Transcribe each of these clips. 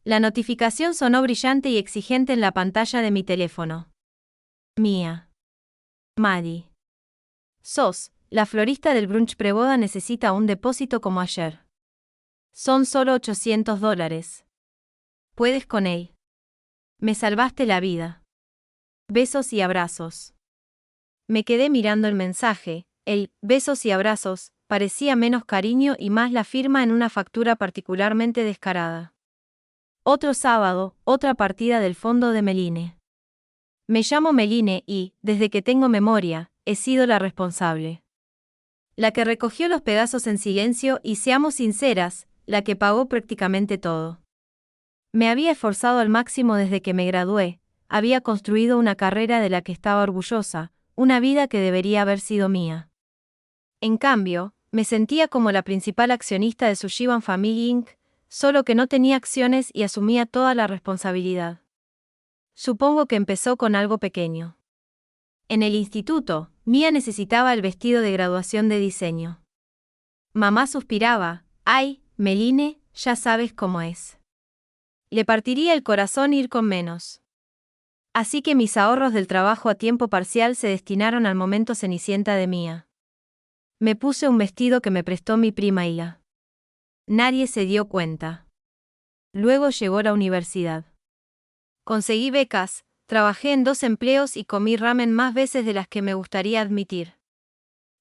La notificación sonó brillante y exigente en la pantalla de mi teléfono. Mía. Maddie. Sos, la florista del brunch preboda necesita un depósito como ayer. Son solo $800. Puedes con él. Me salvaste la vida. Besos y abrazos. Me quedé mirando el mensaje. El besos y abrazos parecía menos cariño y más la firma en una factura particularmente descarada. Otro sábado, otra partida del fondo de Meline. Me llamo Meline y, desde que tengo memoria, he sido la responsable. La que recogió los pedazos en silencio y, seamos sinceras, la que pagó prácticamente todo. Me había esforzado al máximo desde que me gradué, había construido una carrera de la que estaba orgullosa, una vida que debería haber sido mía. En cambio, me sentía como la principal accionista de Sushiban Family Inc., solo que no tenía acciones y asumía toda la responsabilidad. Supongo que empezó con algo pequeño. En el instituto, Mía necesitaba el vestido de graduación de diseño. Mamá suspiraba, ay, Meline, ya sabes cómo es. Le partiría el corazón ir con menos. Así que mis ahorros del trabajo a tiempo parcial se destinaron al momento cenicienta de Mía. Me puse un vestido que me prestó mi prima Ila. Nadie se dio cuenta. Luego llegó la universidad. Conseguí becas, trabajé en 2 empleos y comí ramen más veces de las que me gustaría admitir.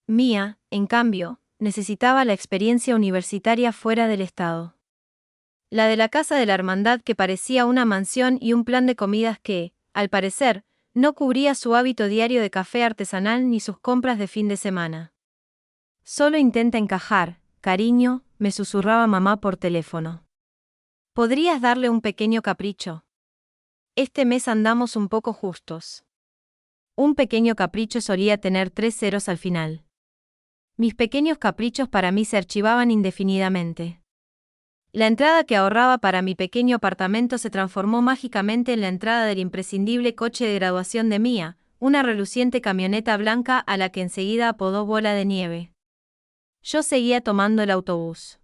Mía, en cambio, necesitaba la experiencia universitaria fuera del estado. La de la casa de la hermandad que parecía una mansión y un plan de comidas que, al parecer, no cubría su hábito diario de café artesanal ni sus compras de fin de semana. Solo intenta encajar, cariño, me susurraba mamá por teléfono. ¿Podrías darle un pequeño capricho? Este mes andamos un poco justos. Un pequeño capricho solía tener 3 ceros al final. Mis pequeños caprichos para mí se archivaban indefinidamente. La entrada que ahorraba para mi pequeño apartamento se transformó mágicamente en la entrada del imprescindible coche de graduación de Mía, una reluciente camioneta blanca a la que enseguida apodó Bola de Nieve. Yo seguía tomando el autobús.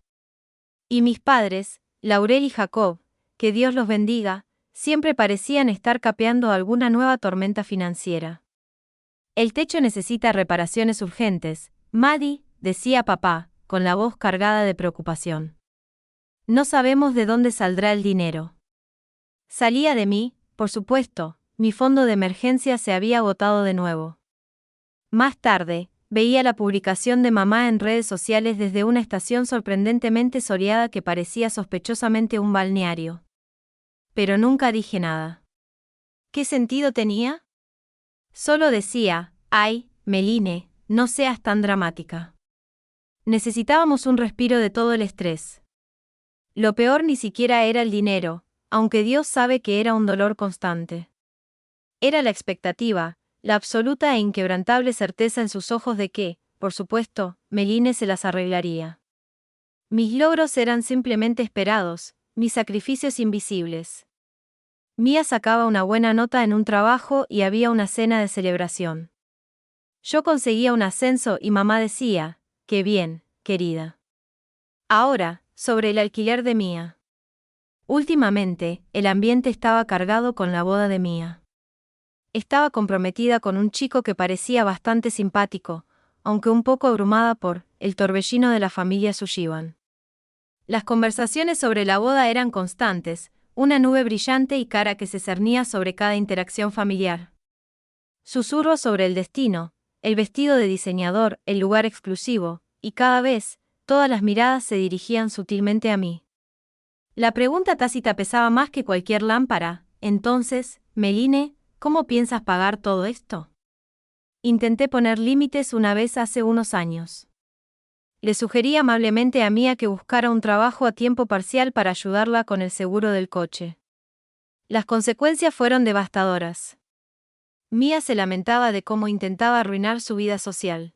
Y mis padres, Laurel y Jacob, que Dios los bendiga, siempre parecían estar capeando alguna nueva tormenta financiera. El techo necesita reparaciones urgentes, Maddie, decía papá, con la voz cargada de preocupación. No sabemos de dónde saldrá el dinero. Salía de mí, por supuesto, mi fondo de emergencia se había agotado de nuevo. Más tarde, veía la publicación de mamá en redes sociales desde una estación sorprendentemente soleada que parecía sospechosamente un balneario. Pero nunca dije nada. ¿Qué sentido tenía? Solo decía, ay, Meline, no seas tan dramática. Necesitábamos un respiro de todo el estrés. Lo peor ni siquiera era el dinero, aunque Dios sabe que era un dolor constante. Era la expectativa, la absoluta e inquebrantable certeza en sus ojos de que, por supuesto, Meline se las arreglaría. Mis logros eran simplemente esperados, mis sacrificios invisibles. Mía sacaba una buena nota en un trabajo y había una cena de celebración. Yo conseguía un ascenso y mamá decía, qué bien, querida. Ahora, sobre el alquiler de Mía. Últimamente, el ambiente estaba cargado con la boda de Mía. Estaba comprometida con un chico que parecía bastante simpático, aunque un poco abrumada por el torbellino de la familia Sushiban. Las conversaciones sobre la boda eran constantes, una nube brillante y cara que se cernía sobre cada interacción familiar. Susurros sobre el destino, el vestido de diseñador, el lugar exclusivo, y cada vez, todas las miradas se dirigían sutilmente a mí. La pregunta tácita pesaba más que cualquier lámpara. Entonces, Meline, ¿cómo piensas pagar todo esto? Intenté poner límites una vez hace unos años. Le sugerí amablemente a Mía que buscara un trabajo a tiempo parcial para ayudarla con el seguro del coche. Las consecuencias fueron devastadoras. Mía se lamentaba de cómo intentaba arruinar su vida social.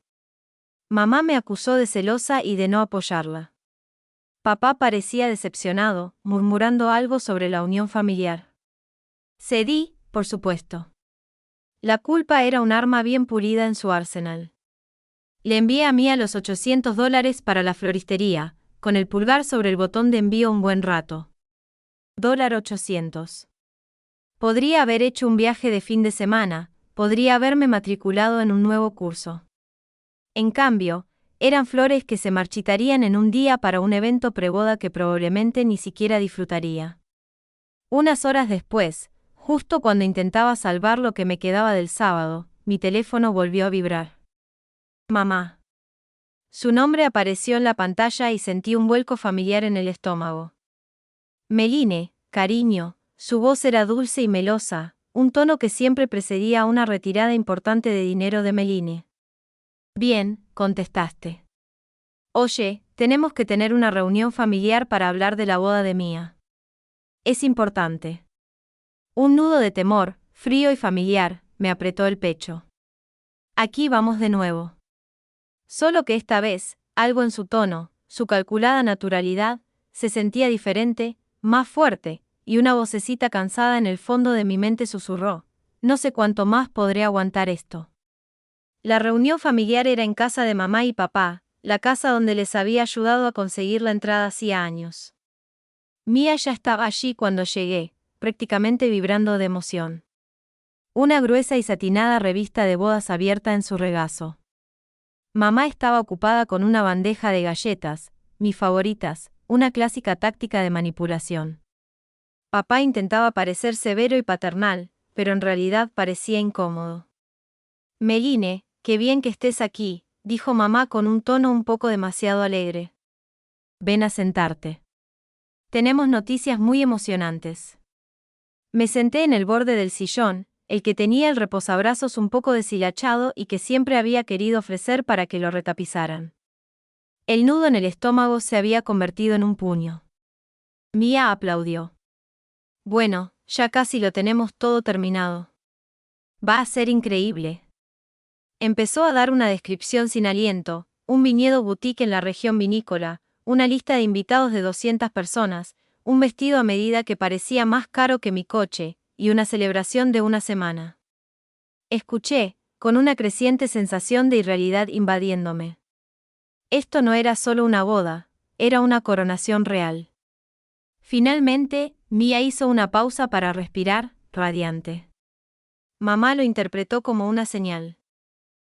Mamá me acusó de celosa y de no apoyarla. Papá parecía decepcionado, murmurando algo sobre la unión familiar. Cedí, por supuesto. La culpa era un arma bien pulida en su arsenal. Le envié a Mía los $800 para la floristería, con el pulgar sobre el botón de envío un buen rato. $800. Podría haber hecho un viaje de fin de semana, podría haberme matriculado en un nuevo curso. En cambio, eran flores que se marchitarían en un día para un evento preboda que probablemente ni siquiera disfrutaría. Unas horas después, justo cuando intentaba salvar lo que me quedaba del sábado, mi teléfono volvió a vibrar. Mamá. Su nombre apareció en la pantalla y sentí un vuelco familiar en el estómago. Meline, cariño, su voz era dulce y melosa, un tono que siempre precedía a una retirada importante de dinero de Meline. Bien, contestaste. Oye, tenemos que tener una reunión familiar para hablar de la boda de Mía. Es importante. Un nudo de temor, frío y familiar, me apretó el pecho. Aquí vamos de nuevo. Solo que esta vez, algo en su tono, su calculada naturalidad, se sentía diferente, más fuerte, y una vocecita cansada en el fondo de mi mente susurró: no sé cuánto más podré aguantar esto. La reunión familiar era en casa de mamá y papá, la casa donde les había ayudado a conseguir la entrada hacía años. Mía ya estaba allí cuando llegué, prácticamente vibrando de emoción. Una gruesa y satinada revista de bodas abierta en su regazo. Mamá estaba ocupada con una bandeja de galletas, mis favoritas, una clásica táctica de manipulación. Papá intentaba parecer severo y paternal, pero en realidad parecía incómodo. Meline, qué bien que estés aquí, dijo mamá con un tono un poco demasiado alegre. Ven a sentarte. Tenemos noticias muy emocionantes. Me senté en el borde del sillón, el que tenía el reposabrazos un poco deshilachado y que siempre había querido ofrecer para que lo retapizaran. El nudo en el estómago se había convertido en un puño. Mía aplaudió. Bueno, ya casi lo tenemos todo terminado. Va a ser increíble. Empezó a dar una descripción sin aliento: un viñedo boutique en la región vinícola, una lista de invitados de 200 personas, un vestido a medida que parecía más caro que mi coche, y una celebración de una semana. Escuché, con una creciente sensación de irrealidad invadiéndome. Esto no era solo una boda, era una coronación real. Finalmente, Mía hizo una pausa para respirar, radiante. Mamá lo interpretó como una señal.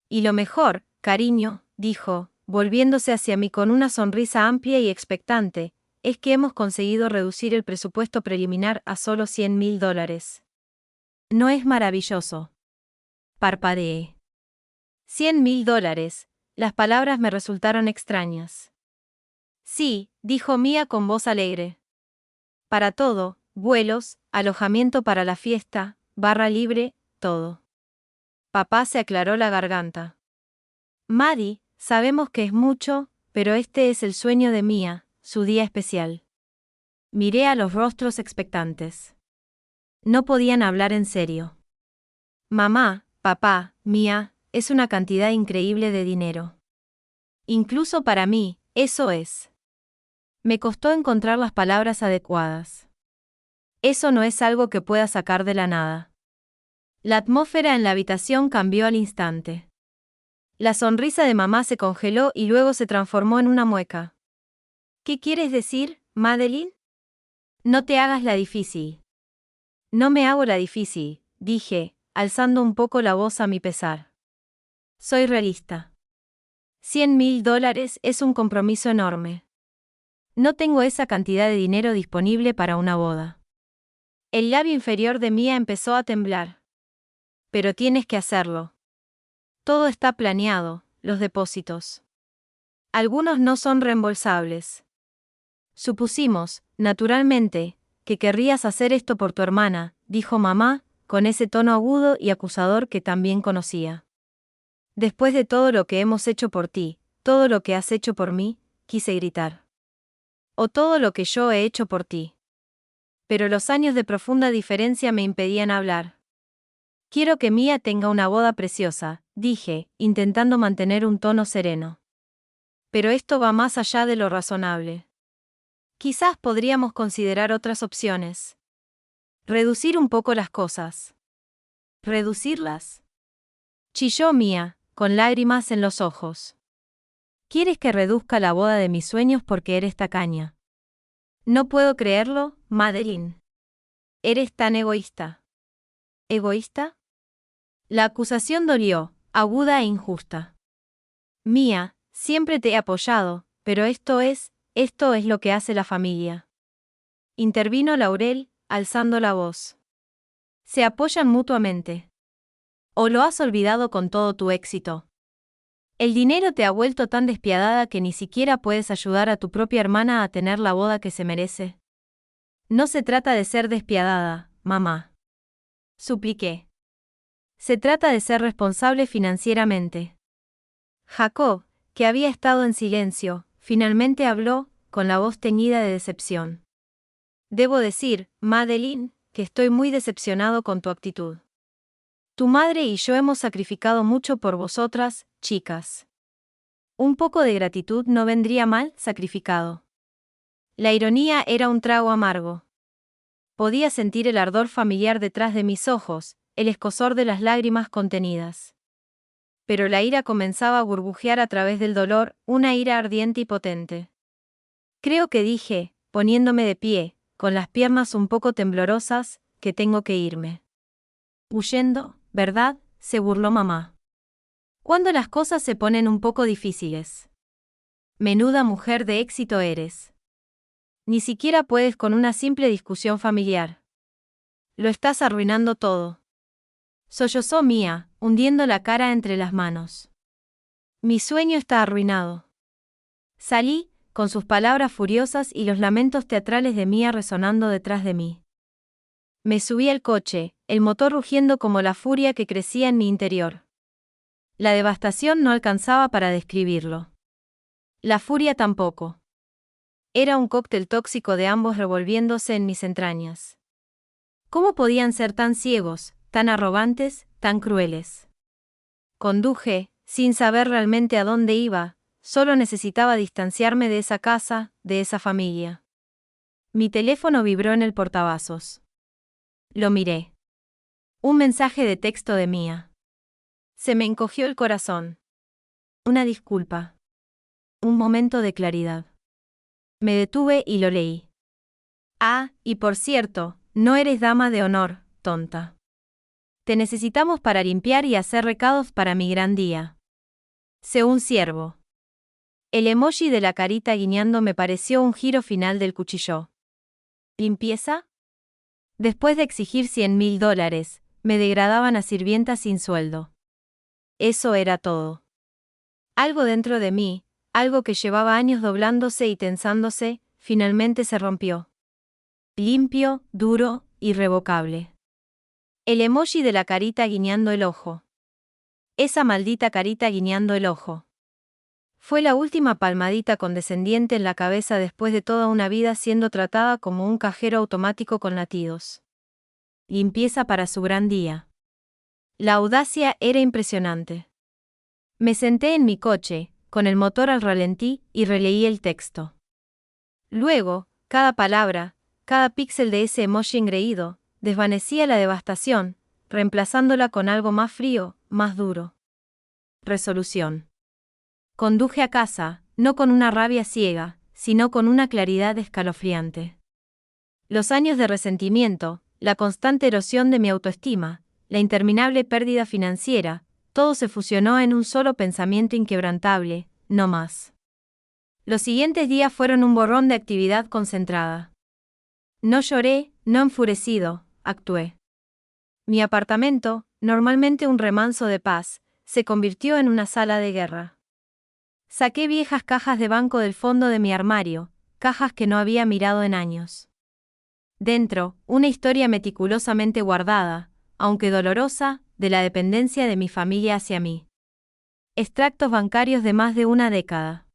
Y lo mejor, cariño, dijo, volviéndose hacia mí con una sonrisa amplia y expectante, es que hemos conseguido reducir el presupuesto preliminar a solo $100,000. ¿No es maravilloso? Parpadeé. $100,000, las palabras me resultaron extrañas. Sí, dijo Mía con voz alegre. Para todo, vuelos, alojamiento para la fiesta, barra libre, todo. Papá se aclaró la garganta. Maddie, sabemos que es mucho, pero este es el sueño de Mía, su día especial. Miré a los rostros expectantes. No podían hablar en serio. Mamá, papá, Mía, es una cantidad increíble de dinero. Incluso para mí, eso es. Me costó encontrar las palabras adecuadas. Eso no es algo que pueda sacar de la nada. La atmósfera en la habitación cambió al instante. La sonrisa de mamá se congeló y luego se transformó en una mueca. ¿Qué quieres decir, Madeline? No te hagas la difícil. No me hago la difícil, dije, alzando un poco la voz a mi pesar. Soy realista. $100,000 es un compromiso enorme. No tengo esa cantidad de dinero disponible para una boda. El labio inferior de Mía empezó a temblar. Pero tienes que hacerlo. Todo está planeado, los depósitos. Algunos no son reembolsables. Supusimos, naturalmente, que querrías hacer esto por tu hermana, dijo mamá, con ese tono agudo y acusador que también conocía. Después de todo lo que hemos hecho por ti, todo lo que has hecho por mí, quise gritar. O todo lo que yo he hecho por ti. Pero los años de profunda diferencia me impedían hablar. Quiero que Mía tenga una boda preciosa, dije, intentando mantener un tono sereno. Pero esto va más allá de lo razonable. Quizás podríamos considerar otras opciones. Reducir un poco las cosas. ¿Reducirlas? Chilló Mía, con lágrimas en los ojos. ¿Quieres que reduzca la boda de mis sueños porque eres tacaña? No puedo creerlo, Madeline. Eres tan egoísta. ¿Egoísta? La acusación dolió, aguda e injusta. Mía, siempre te he apoyado, pero esto es lo que hace la familia. Intervino Laurel, alzando la voz. Se apoyan mutuamente. ¿O lo has olvidado con todo tu éxito? El dinero te ha vuelto tan despiadada que ni siquiera puedes ayudar a tu propia hermana a tener la boda que se merece. No se trata de ser despiadada, mamá. Supliqué. Se trata de ser responsable financieramente. Jacob, que había estado en silencio, finalmente habló, con la voz teñida de decepción. Debo decir, Madeline, que estoy muy decepcionado con tu actitud. Tu madre y yo hemos sacrificado mucho por vosotras, chicas. Un poco de gratitud no vendría mal, sacrificado. La ironía era un trago amargo. Podía sentir el ardor familiar detrás de mis ojos, el escozor de las lágrimas contenidas. Pero la ira comenzaba a burbujear a través del dolor, una ira ardiente y potente. Creo que dije, poniéndome de pie, con las piernas un poco temblorosas, que tengo que irme. Huyendo, ¿verdad?, se burló mamá. Cuando las cosas se ponen un poco difíciles. Menuda mujer de éxito eres. Ni siquiera puedes con una simple discusión familiar. Lo estás arruinando todo. Sollozó Mía, hundiendo la cara entre las manos. Mi sueño está arruinado. Salí, con sus palabras furiosas y los lamentos teatrales de Mía resonando detrás de mí. Me subí al coche, el motor rugiendo como la furia que crecía en mi interior. La devastación no alcanzaba para describirlo. La furia tampoco. Era un cóctel tóxico de ambos revolviéndose en mis entrañas. ¿Cómo podían ser tan ciegos, tan arrogantes, tan crueles? Conduje, sin saber realmente a dónde iba, solo necesitaba distanciarme de esa casa, de esa familia. Mi teléfono vibró en el portavasos. Lo miré. Un mensaje de texto de Mía. Se me encogió el corazón. Una disculpa. Un momento de claridad. Me detuve y lo leí. Ah, y por cierto, no eres dama de honor, tonta. Te necesitamos para limpiar y hacer recados para mi gran día. Sé un siervo. El emoji de la carita guiñando me pareció un giro final del cuchillo. ¿Limpieza? Después de exigir $100,000, me degradaban a sirvienta sin sueldo. Eso era todo. Algo dentro de mí, algo que llevaba años doblándose y tensándose, finalmente se rompió. Limpio, duro, irrevocable. El emoji de la carita guiñando el ojo. Esa maldita carita guiñando el ojo. Fue la última palmadita condescendiente en la cabeza después de toda una vida siendo tratada como un cajero automático con latidos. Limpieza para su gran día. La audacia era impresionante. Me senté en mi coche, con el motor al ralentí, y releí el texto. Luego, cada palabra, cada píxel de ese emoji engreído, desvanecía la devastación, reemplazándola con algo más frío, más duro. Resolución. Conduje a casa, no con una rabia ciega, sino con una claridad escalofriante. Los años de resentimiento, la constante erosión de mi autoestima, la interminable pérdida financiera, todo se fusionó en un solo pensamiento inquebrantable, no más. Los siguientes días fueron un borrón de actividad concentrada. No lloré, no enfurecido, actué. Mi apartamento, normalmente un remanso de paz, se convirtió en una sala de guerra. Saqué viejas cajas de banco del fondo de mi armario, cajas que no había mirado en años. Dentro, una historia meticulosamente guardada, aunque dolorosa, de la dependencia de mi familia hacia mí. Extractos bancarios de más de una década.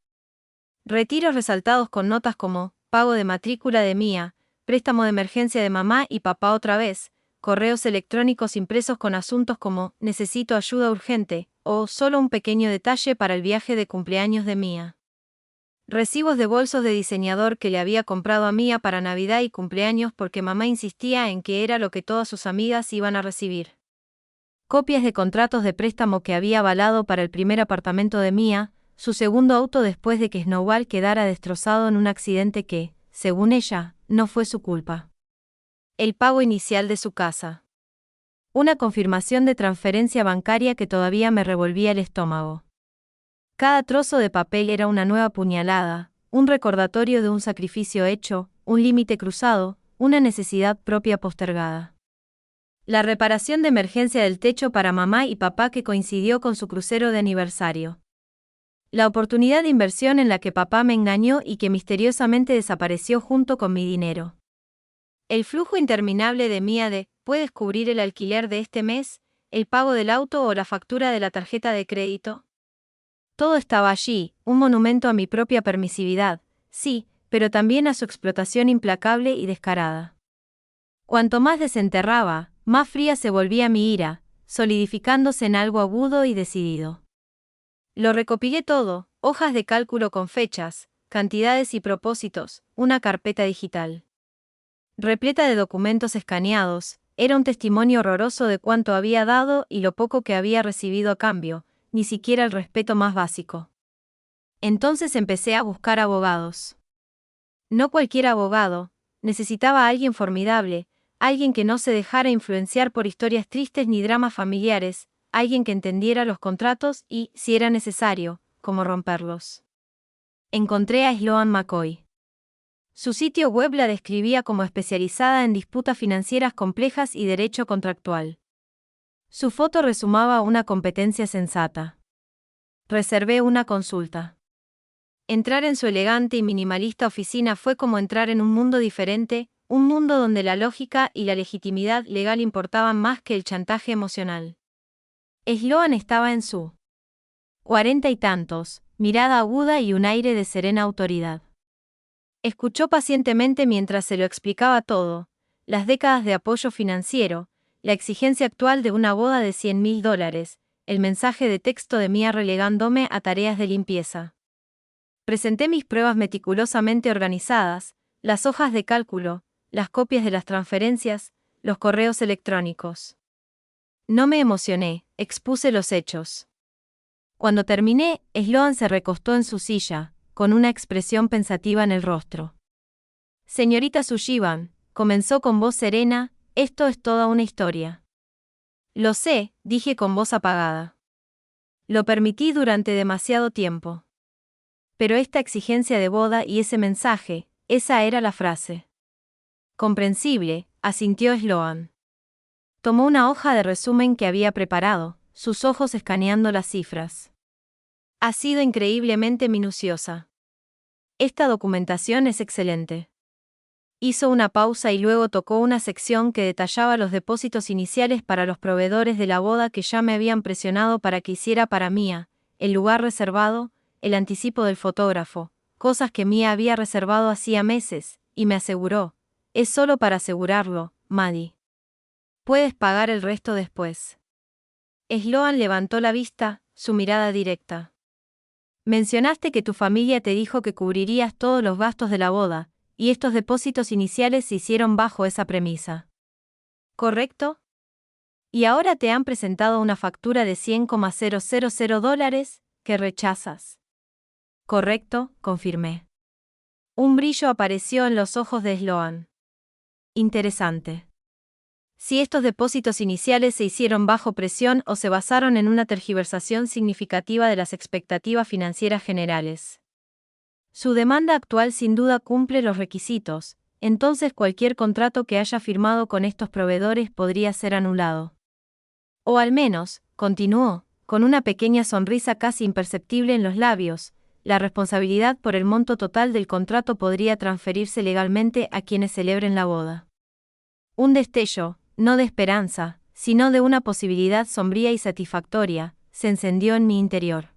Retiros resaltados con notas como, pago de matrícula de Mía, préstamo de emergencia de mamá y papá otra vez, correos electrónicos impresos con asuntos como, necesito ayuda urgente, o solo un pequeño detalle para el viaje de cumpleaños de Mía. Recibos de bolsos de diseñador que le había comprado a Mía para Navidad y cumpleaños porque mamá insistía en que era lo que todas sus amigas iban a recibir. Copias de contratos de préstamo que había avalado para el primer apartamento de Mía, su segundo auto después de que Snowball quedara destrozado en un accidente que, según ella, no fue su culpa. El pago inicial de su casa. Una confirmación de transferencia bancaria que todavía me revolvía el estómago. Cada trozo de papel era una nueva puñalada, un recordatorio de un sacrificio hecho, un límite cruzado, una necesidad propia postergada. La reparación de emergencia del techo para mamá y papá que coincidió con su crucero de aniversario. La oportunidad de inversión en la que papá me engañó y que misteriosamente desapareció junto con mi dinero. El flujo interminable de Mía de, ¿puedes cubrir el alquiler de este mes, el pago del auto o la factura de la tarjeta de crédito? Todo estaba allí, un monumento a mi propia permisividad, sí, pero también a su explotación implacable y descarada. Cuanto más desenterraba, más fría se volvía mi ira, solidificándose en algo agudo y decidido. Lo recopilé todo, hojas de cálculo con fechas, cantidades y propósitos, una carpeta digital. Repleta de documentos escaneados, era un testimonio horroroso de cuánto había dado y lo poco que había recibido a cambio, ni siquiera el respeto más básico. Entonces empecé a buscar abogados. No cualquier abogado, necesitaba a alguien formidable, alguien que no se dejara influenciar por historias tristes ni dramas familiares, alguien que entendiera los contratos y, si era necesario, cómo romperlos. Encontré a Sloan McCoy. Su sitio web la describía como especializada en disputas financieras complejas y derecho contractual. Su foto resumaba una competencia sensata. Reservé una consulta. Entrar en su elegante y minimalista oficina fue como entrar en un mundo diferente, un mundo donde la lógica y la legitimidad legal importaban más que el chantaje emocional. Sloan estaba en su 40 y tantos, mirada aguda y un aire de serena autoridad. Escuchó pacientemente mientras se lo explicaba todo, las décadas de apoyo financiero, la exigencia actual de una boda de $100.000, el mensaje de texto de Mía relegándome a tareas de limpieza. Presenté mis pruebas meticulosamente organizadas, las hojas de cálculo, las copias de las transferencias, los correos electrónicos. No me emocioné, expuse los hechos. Cuando terminé, Sloan se recostó en su silla, con una expresión pensativa en el rostro. Señorita Sullivan, comenzó con voz serena, esto es toda una historia. Lo sé, dije con voz apagada. Lo permití durante demasiado tiempo. Pero esta exigencia de boda y ese mensaje, esa era la frase. Comprensible, asintió Sloan. Tomó una hoja de resumen que había preparado, sus ojos escaneando las cifras. Ha sido increíblemente minuciosa. Esta documentación es excelente. Hizo una pausa y luego tocó una sección que detallaba los depósitos iniciales para los proveedores de la boda que ya me habían presionado para que hiciera para Mía, el lugar reservado, el anticipo del fotógrafo, cosas que Mía había reservado hacía meses, y me aseguró, es solo para asegurarlo, Maddie. Puedes pagar el resto después. Sloan levantó la vista, su mirada directa. Mencionaste que tu familia te dijo que cubrirías todos los gastos de la boda, y estos depósitos iniciales se hicieron bajo esa premisa. ¿Correcto? Y ahora te han presentado una factura de $100,000 que rechazas. Correcto, confirmé. Un brillo apareció en los ojos de Sloan. Interesante. Si estos depósitos iniciales se hicieron bajo presión o se basaron en una tergiversación significativa de las expectativas financieras generales. Su demanda actual sin duda cumple los requisitos, entonces cualquier contrato que haya firmado con estos proveedores podría ser anulado. O al menos, continuó, con una pequeña sonrisa casi imperceptible en los labios, la responsabilidad por el monto total del contrato podría transferirse legalmente a quienes celebren la boda. Un destello, no de esperanza, sino de una posibilidad sombría y satisfactoria, se encendió en mi interior.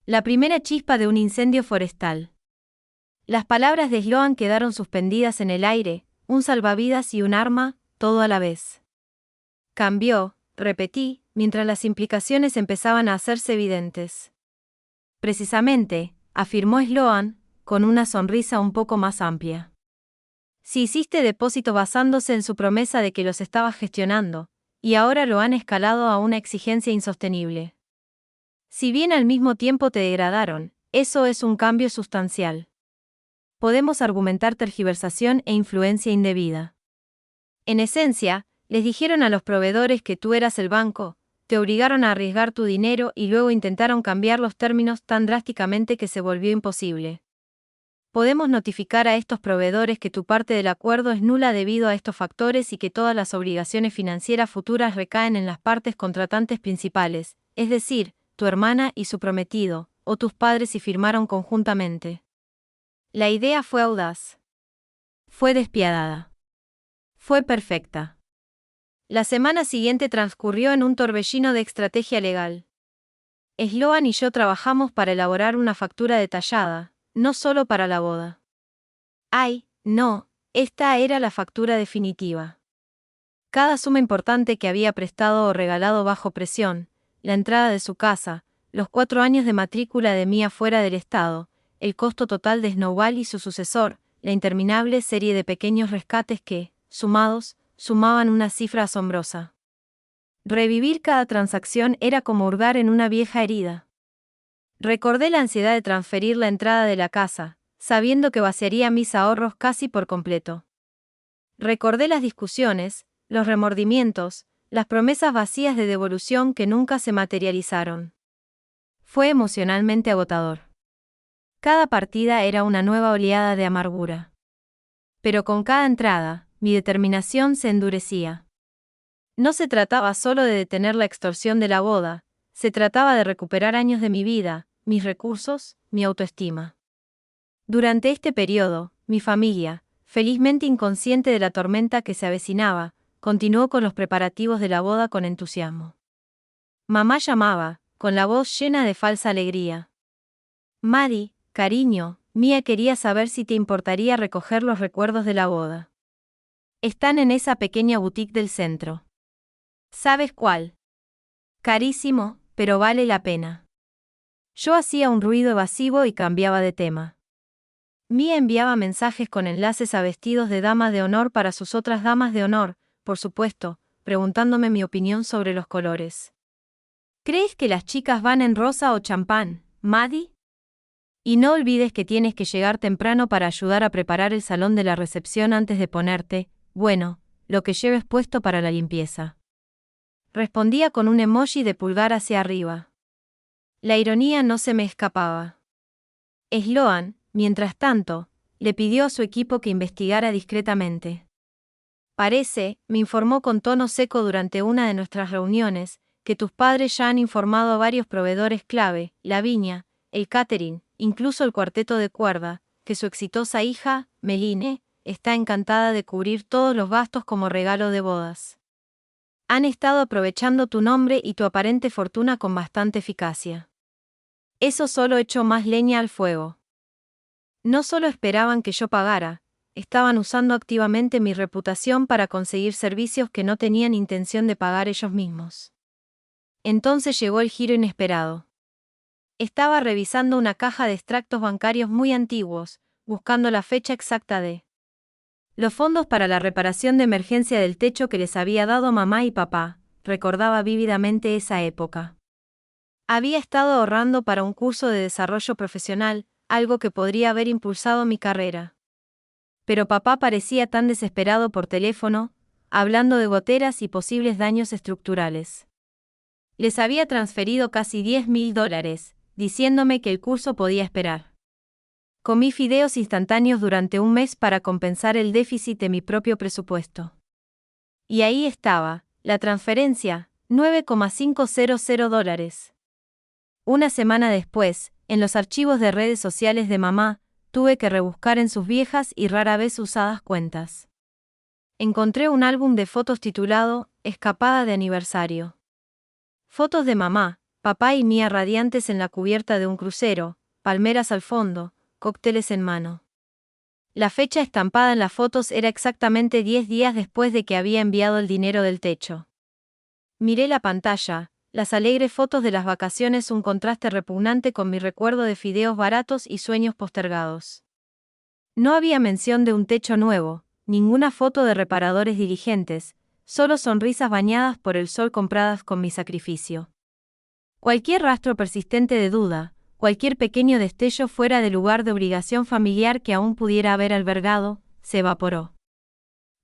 La primera chispa de un incendio forestal. Las palabras de Sloan quedaron suspendidas en el aire, un salvavidas y un arma, todo a la vez. Cambió, repetí, mientras las implicaciones empezaban a hacerse evidentes. Precisamente, afirmó Sloan, con una sonrisa un poco más amplia. Si hiciste depósito basándose en su promesa de que los estabas gestionando, y ahora lo han escalado a una exigencia insostenible. Si bien al mismo tiempo te degradaron, eso es un cambio sustancial. podemos argumentar tergiversación e influencia indebida. En esencia, les dijeron a los proveedores que tú eras el banco, te obligaron a arriesgar tu dinero y luego intentaron cambiar los términos tan drásticamente que se volvió imposible. Podemos notificar a estos proveedores que tu parte del acuerdo es nula debido a estos factores y que todas las obligaciones financieras futuras recaen en las partes contratantes principales, es decir, tu hermana y su prometido, o tus padres si firmaron conjuntamente. La idea fue audaz. Fue despiadada. Fue perfecta. La semana siguiente transcurrió en un torbellino de estrategia legal. Sloan y yo trabajamos para elaborar una factura detallada, no solo para la boda. Ay, no, esta era la factura definitiva. Cada suma importante que había prestado o regalado bajo presión, la entrada de su casa, los 4 años de matrícula de Mia fuera del estado, el costo total de Snowball y su sucesor, la interminable serie de pequeños rescates que, sumados, sumaban una cifra asombrosa. Revivir cada transacción era como hurgar en una vieja herida. Recordé la ansiedad de transferir la entrada de la casa, sabiendo que vaciaría mis ahorros casi por completo. Recordé las discusiones, los remordimientos, las promesas vacías de devolución que nunca se materializaron. Fue emocionalmente agotador. Cada partida era una nueva oleada de amargura. Pero con cada entrada, mi determinación se endurecía. No se trataba solo de detener la extorsión de la boda, se trataba de recuperar años de mi vida, mis recursos, mi autoestima. Durante este periodo, mi familia, felizmente inconsciente de la tormenta que se avecinaba, continuó con los preparativos de la boda con entusiasmo. Mamá llamaba, con la voz llena de falsa alegría. Maddie, cariño, Mia quería saber si te importaría recoger los recuerdos de la boda. Están en esa pequeña boutique del centro. ¿Sabes cuál? Carísimo, pero vale la pena. Yo hacía un ruido evasivo y cambiaba de tema. Mia enviaba mensajes con enlaces a vestidos de dama de honor para sus otras damas de honor, por supuesto, preguntándome mi opinión sobre los colores. ¿Crees que las chicas van en rosa o champán, Maddie? Y no olvides que tienes que llegar temprano para ayudar a preparar el salón de la recepción antes de ponerte, bueno, lo que lleves puesto para la limpieza. Respondía con un emoji de pulgar hacia arriba. La ironía no se me escapaba. Sloan, mientras tanto, le pidió a su equipo que investigara discretamente. Parece, me informó con tono seco durante una de nuestras reuniones, que tus padres ya han informado a varios proveedores clave, la viña, el catering, incluso el cuarteto de cuerda, que su exitosa hija, Meline, está encantada de cubrir todos los gastos como regalo de bodas. Han estado aprovechando tu nombre y tu aparente fortuna con bastante eficacia. Eso solo echó más leña al fuego. No solo esperaban que yo pagara, estaban usando activamente mi reputación para conseguir servicios que no tenían intención de pagar ellos mismos. Entonces llegó el giro inesperado. Estaba revisando una caja de extractos bancarios muy antiguos, buscando la fecha exacta de los fondos para la reparación de emergencia del techo que les había dado mamá y papá. Recordaba vívidamente esa época. Había estado ahorrando para un curso de desarrollo profesional, algo que podría haber impulsado mi carrera. Pero papá parecía tan desesperado por teléfono, hablando de goteras y posibles daños estructurales. Les había transferido casi $10,000, diciéndome que el curso podía esperar. Comí fideos instantáneos durante un mes para compensar el déficit de mi propio presupuesto. Y ahí estaba, la transferencia, $9,500. Una semana después, en los archivos de redes sociales de mamá, tuve que rebuscar en sus viejas y rara vez usadas cuentas. Encontré un álbum de fotos titulado Escapada de aniversario. Fotos de mamá, papá y Mia radiantes en la cubierta de un crucero, palmeras al fondo, cócteles en mano. La fecha estampada en las fotos era exactamente 10 días después de que había enviado el dinero del techo. Miré la pantalla, las alegres fotos de las vacaciones, un contraste repugnante con mi recuerdo de fideos baratos y sueños postergados. No había mención de un techo nuevo, ninguna foto de reparadores diligentes, solo sonrisas bañadas por el sol compradas con mi sacrificio. Cualquier rastro persistente de duda, cualquier pequeño destello fuera del lugar de obligación familiar que aún pudiera haber albergado, se evaporó.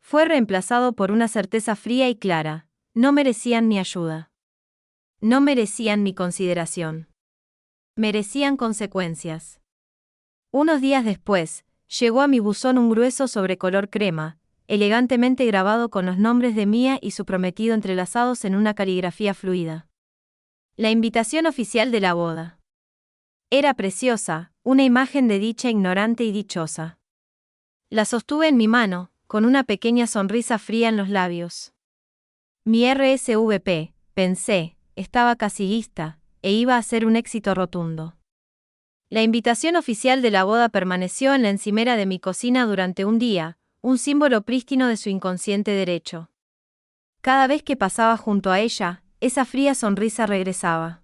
Fue reemplazado por una certeza fría y clara: no merecían mi ayuda. No merecían mi consideración. Merecían consecuencias. Unos días después, llegó a mi buzón un grueso sobre color crema, elegantemente grabado con los nombres de Mia y su prometido entrelazados en una caligrafía fluida. La invitación oficial de la boda. Era preciosa, una imagen de dicha ignorante y dichosa. La sostuve en mi mano, con una pequeña sonrisa fría en los labios. Mi RSVP, pensé, estaba casi lista, e iba a ser un éxito rotundo. La invitación oficial de la boda permaneció en la encimera de mi cocina durante un día, un símbolo prístino de su inconsciente derecho. Cada vez que pasaba junto a ella, esa fría sonrisa regresaba.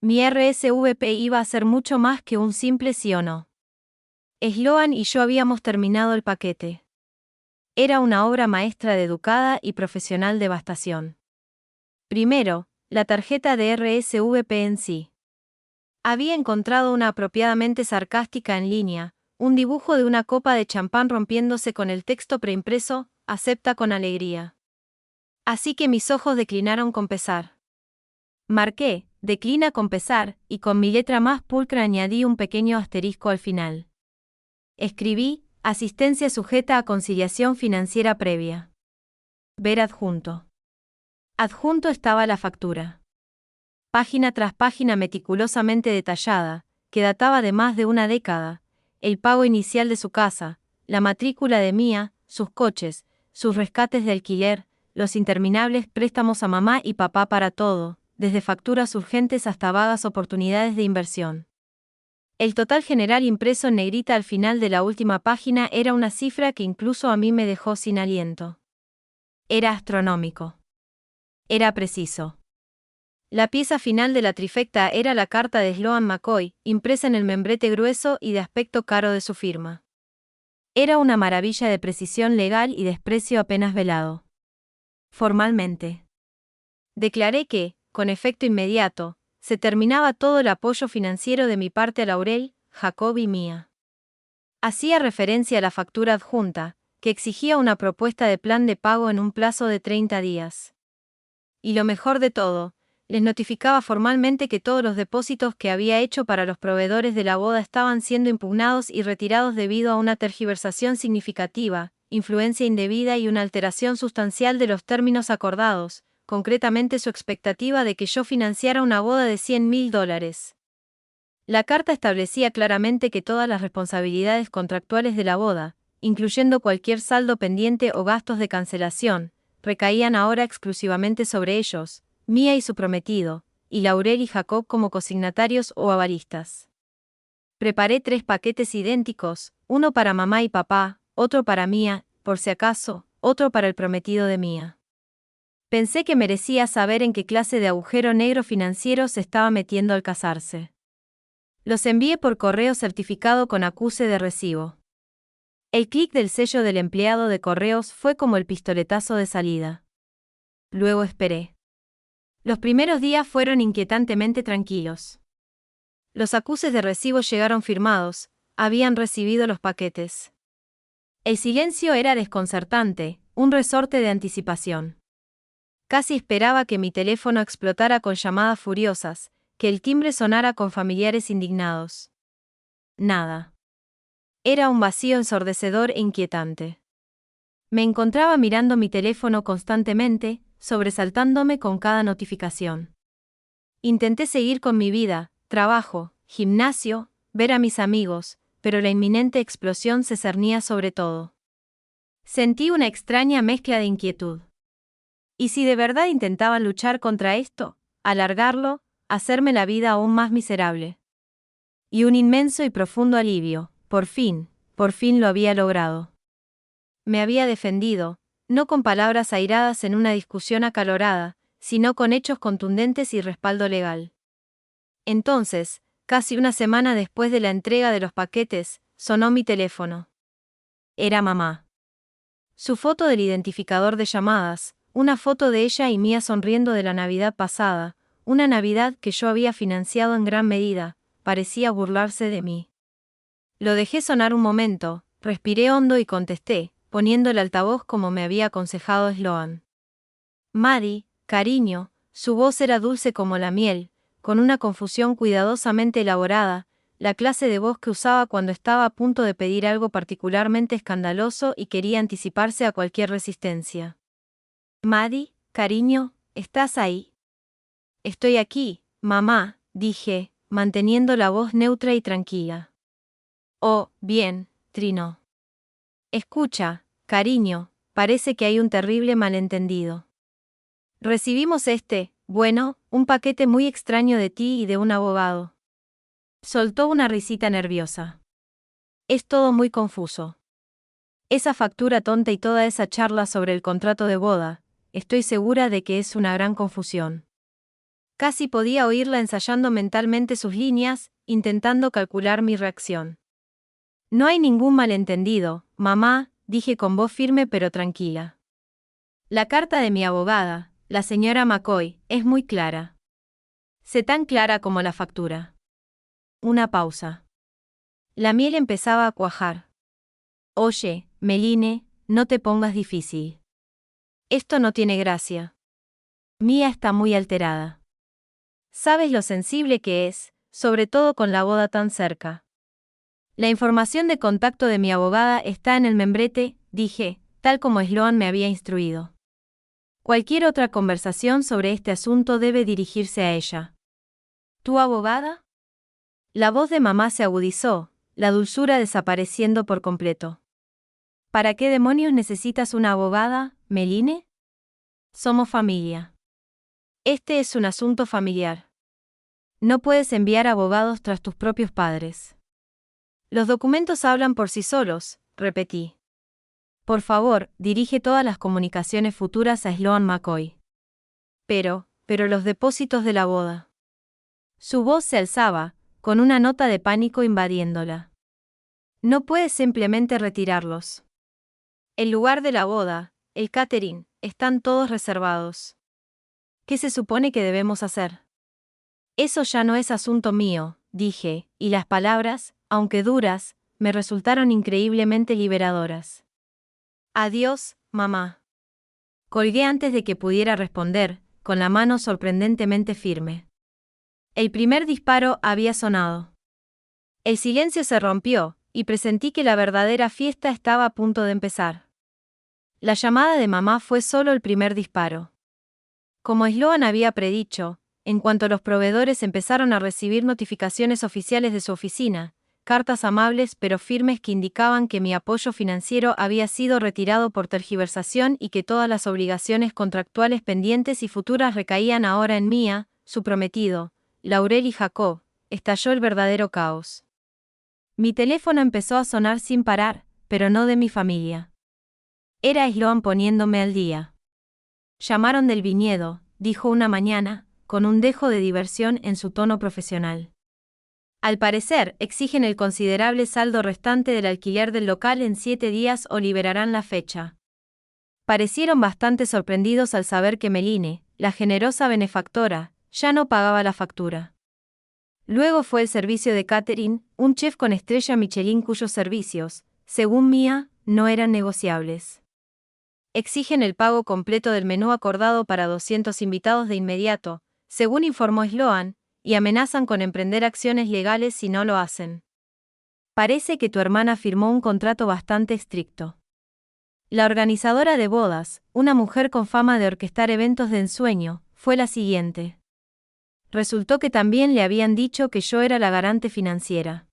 Mi RSVP iba a ser mucho más que un simple sí o no. Sloan y yo habíamos terminado el paquete. Era una obra maestra de educada y profesional devastación. Primero, la tarjeta de RSVP en sí. Había encontrado una apropiadamente sarcástica en línea, un dibujo de una copa de champán rompiéndose con el texto preimpreso: acepta con alegría. Así que mis ojos declinaron con pesar. Marqué, declina con pesar, y con mi letra más pulcra añadí un pequeño asterisco al final. Escribí: asistencia sujeta a conciliación financiera previa. Ver adjunto. Adjunto estaba la factura. Página tras página meticulosamente detallada, que databa de más de una década, el pago inicial de su casa, la matrícula de Mia, sus coches, sus rescates de alquiler, los interminables préstamos a mamá y papá para todo, desde facturas urgentes hasta vagas oportunidades de inversión. El total general impreso en negrita al final de la última página era una cifra que incluso a mí me dejó sin aliento. Era astronómico. Era preciso. La pieza final de la trifecta era la carta de Sloan McCoy, impresa en el membrete grueso y de aspecto caro de su firma. Era una maravilla de precisión legal y desprecio apenas velado. Formalmente. Declaré que, con efecto inmediato, se terminaba todo el apoyo financiero de mi parte a Laurel, Jacob y Mia. Hacía referencia a la factura adjunta, que exigía una propuesta de plan de pago en un plazo de 30 días. Y lo mejor de todo, les notificaba formalmente que todos los depósitos que había hecho para los proveedores de la boda estaban siendo impugnados y retirados debido a una tergiversación significativa, influencia indebida y una alteración sustancial de los términos acordados, concretamente su expectativa de que yo financiara una boda de $100.000. La carta establecía claramente que todas las responsabilidades contractuales de la boda, incluyendo cualquier saldo pendiente o gastos de cancelación, recaían ahora exclusivamente sobre ellos, Mia y su prometido, y Laurel y Jacob como consignatarios o avalistas. Preparé 3 paquetes idénticos, uno para mamá y papá, otro para Mia, por si acaso, otro para el prometido de Mia. Pensé que merecía saber en qué clase de agujero negro financiero se estaba metiendo al casarse. Los envié por correo certificado con acuse de recibo. El clic del sello del empleado de correos fue como el pistoletazo de salida. Luego esperé. Los primeros días fueron inquietantemente tranquilos. Los acuses de recibo llegaron firmados, habían recibido los paquetes. El silencio era desconcertante, un resorte de anticipación. Casi esperaba que mi teléfono explotara con llamadas furiosas, que el timbre sonara con familiares indignados. Nada. Era un vacío ensordecedor e inquietante. Me encontraba mirando mi teléfono constantemente, sobresaltándome con cada notificación. Intenté seguir con mi vida, trabajo, gimnasio, ver a mis amigos, pero la inminente explosión se cernía sobre todo. Sentí una extraña mezcla de inquietud. ¿Y si de verdad intentaban luchar contra esto, alargarlo, hacerme la vida aún más miserable? Y un inmenso y profundo alivio: por fin lo había logrado. Me había defendido, no con palabras airadas en una discusión acalorada, sino con hechos contundentes y respaldo legal. Entonces, casi una semana después de la entrega de los paquetes, sonó mi teléfono. Era mamá. Su foto del identificador de llamadas, una foto de ella y mía sonriendo de la Navidad pasada, una Navidad que yo había financiado en gran medida, parecía burlarse de mí. Lo dejé sonar un momento, respiré hondo y contesté, poniendo el altavoz como me había aconsejado Sloan. Maddie, cariño, su voz era dulce como la miel, con una confusión cuidadosamente elaborada, la clase de voz que usaba cuando estaba a punto de pedir algo particularmente escandaloso y quería anticiparse a cualquier resistencia. Maddie, cariño, ¿estás ahí? Estoy aquí, mamá, dije, manteniendo la voz neutra y tranquila. Oh, bien, trinó. Escucha, cariño, parece que hay un terrible malentendido. Recibimos un paquete muy extraño de ti y de un abogado. Soltó una risita nerviosa. Es todo muy confuso. Esa factura tonta y toda esa charla sobre el contrato de boda, estoy segura de que es una gran confusión. Casi podía oírla ensayando mentalmente sus líneas, intentando calcular mi reacción. No hay ningún malentendido, mamá, dije con voz firme pero tranquila. La carta de mi abogada, la señora McCoy, es muy clara. Sé tan clara como la factura. Una pausa. La miel empezaba a cuajar. Oye, Meline, no te pongas difícil. Esto no tiene gracia. Mía está muy alterada. Sabes lo sensible que es, sobre todo con la boda tan cerca. La información de contacto de mi abogada está en el membrete, dije, tal como Sloan me había instruido. Cualquier otra conversación sobre este asunto debe dirigirse a ella. ¿Tu abogada? La voz de mamá se agudizó, la dulzura desapareciendo por completo. ¿Para qué demonios necesitas una abogada, Meline? Somos familia. Este es un asunto familiar. No puedes enviar abogados tras tus propios padres. Los documentos hablan por sí solos, repetí. Por favor, dirige todas las comunicaciones futuras a Sloan McCoy. Pero los depósitos de la boda. Su voz se alzaba, con una nota de pánico invadiéndola. No puedes simplemente retirarlos. El lugar de la boda, el catering, están todos reservados. ¿Qué se supone que debemos hacer? Eso ya no es asunto mío, dije, y las palabras, aunque duras, me resultaron increíblemente liberadoras. Adiós, mamá. Colgué antes de que pudiera responder, con la mano sorprendentemente firme. El primer disparo había sonado. El silencio se rompió, y presentí que la verdadera fiesta estaba a punto de empezar. La llamada de mamá fue solo el primer disparo. Como Sloan había predicho, en cuanto los proveedores empezaron a recibir notificaciones oficiales de su oficina, cartas amables pero firmes que indicaban que mi apoyo financiero había sido retirado por tergiversación y que todas las obligaciones contractuales pendientes y futuras recaían ahora en Mía, su prometido, Laurel y Jacob, estalló el verdadero caos. Mi teléfono empezó a sonar sin parar, pero no de mi familia. Era Sloan poniéndome al día. Llamaron del viñedo, dijo una mañana, con un dejo de diversión en su tono profesional. Al parecer, exigen el considerable saldo restante del alquiler del local en 7 días o liberarán la fecha. Parecieron bastante sorprendidos al saber que Meline, la generosa benefactora, ya no pagaba la factura. Luego fue el servicio de catering, un chef con estrella Michelin cuyos servicios, según Mía, no eran negociables. Exigen el pago completo del menú acordado para 200 invitados de inmediato, según informó Sloan, y amenazan con emprender acciones legales si no lo hacen. Parece que tu hermana firmó un contrato bastante estricto. La organizadora de bodas, una mujer con fama de orquestar eventos de ensueño, fue la siguiente. Resultó que también le habían dicho que yo era la garante financiera.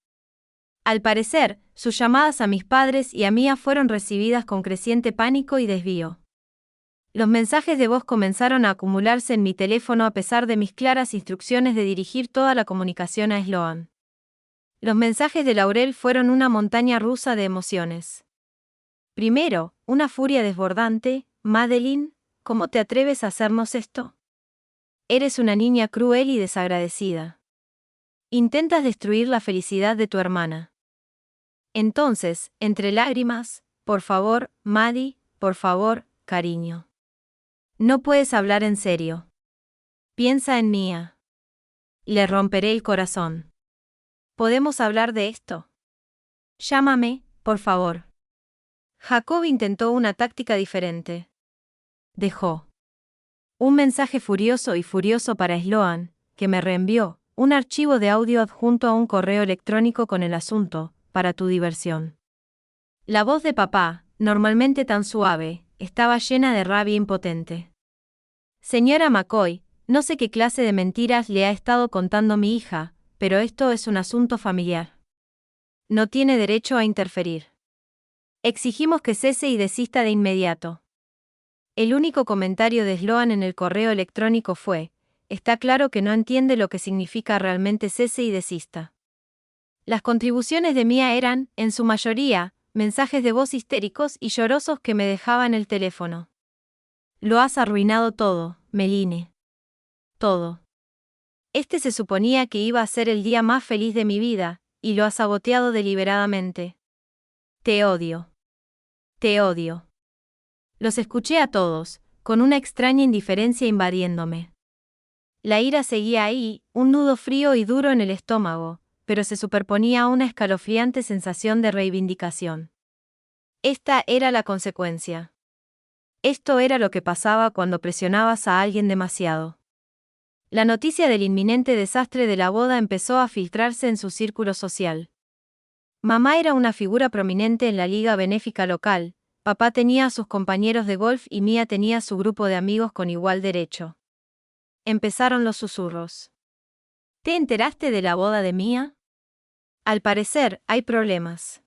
Al parecer, sus llamadas a mis padres y a Mía fueron recibidas con creciente pánico y desvío. Los mensajes de voz comenzaron a acumularse en mi teléfono a pesar de mis claras instrucciones de dirigir toda la comunicación a Sloan. Los mensajes de Laurel fueron una montaña rusa de emociones. Primero, una furia desbordante: Madeline, ¿cómo te atreves a hacernos esto? Eres una niña cruel y desagradecida. Intentas destruir la felicidad de tu hermana. Entonces, entre lágrimas, por favor, Maddie, por favor, cariño. No puedes hablar en serio. Piensa en Mía. Le romperé el corazón. ¿Podemos hablar de esto? Llámame, por favor. Jacob intentó una táctica diferente. Dejó un mensaje furioso para Sloan, que me reenvió un archivo de audio adjunto a un correo electrónico con el asunto, para tu diversión. La voz de papá, normalmente tan suave, estaba llena de rabia impotente. Señora McCoy, no sé qué clase de mentiras le ha estado contando mi hija, pero esto es un asunto familiar. No tiene derecho a interferir. Exigimos que cese y desista de inmediato. El único comentario de Sloan en el correo electrónico fue: está claro que no entiende lo que significa realmente cese y desista. Las contribuciones de Mia eran, en su mayoría, mensajes de voz histéricos y llorosos que me dejaban el teléfono. Lo has arruinado todo, Meline. Todo. Este se suponía que iba a ser el día más feliz de mi vida, y lo has saboteado deliberadamente. Te odio. Te odio. Los escuché a todos, con una extraña indiferencia invadiéndome. La ira seguía ahí, un nudo frío y duro en el estómago, pero se superponía a una escalofriante sensación de reivindicación. Esta era la consecuencia. Esto era lo que pasaba cuando presionabas a alguien demasiado. La noticia del inminente desastre de la boda empezó a filtrarse en su círculo social. Mamá era una figura prominente en la liga benéfica local, papá tenía a sus compañeros de golf y Mia tenía su grupo de amigos con igual derecho. Empezaron los susurros. ¿Te enteraste de la boda de Mia? Al parecer, hay problemas.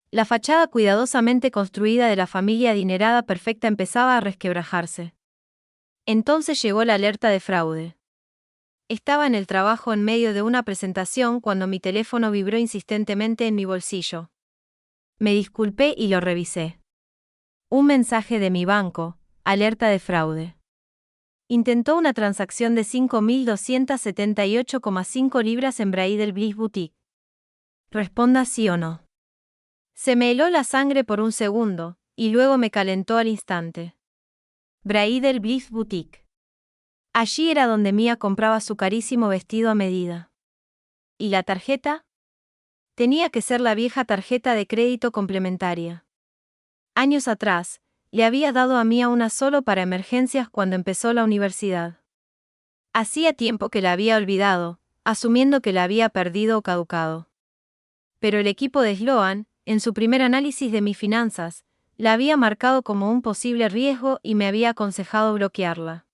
La fachada cuidadosamente construida de la familia adinerada perfecta empezaba a resquebrajarse. Entonces llegó la alerta de fraude. Estaba en el trabajo en medio de una presentación cuando mi teléfono vibró insistentemente en mi bolsillo. Me disculpé y lo revisé. Un mensaje de mi banco, alerta de fraude. Intentó una transacción de 5.278,5 libras en Bridal Bliss Boutique. Responda sí o no. Se me heló la sangre por un segundo, y luego me calentó al instante. Bridal Bliss Boutique. Allí era donde Mia compraba su carísimo vestido a medida. ¿Y la tarjeta? Tenía que ser la vieja tarjeta de crédito complementaria. Años atrás, le había dado a Mia una solo para emergencias cuando empezó la universidad. Hacía tiempo que la había olvidado, asumiendo que la había perdido o caducado. Pero el equipo de Sloan, en su primer análisis de mis finanzas, la había marcado como un posible riesgo y me había aconsejado bloquearla.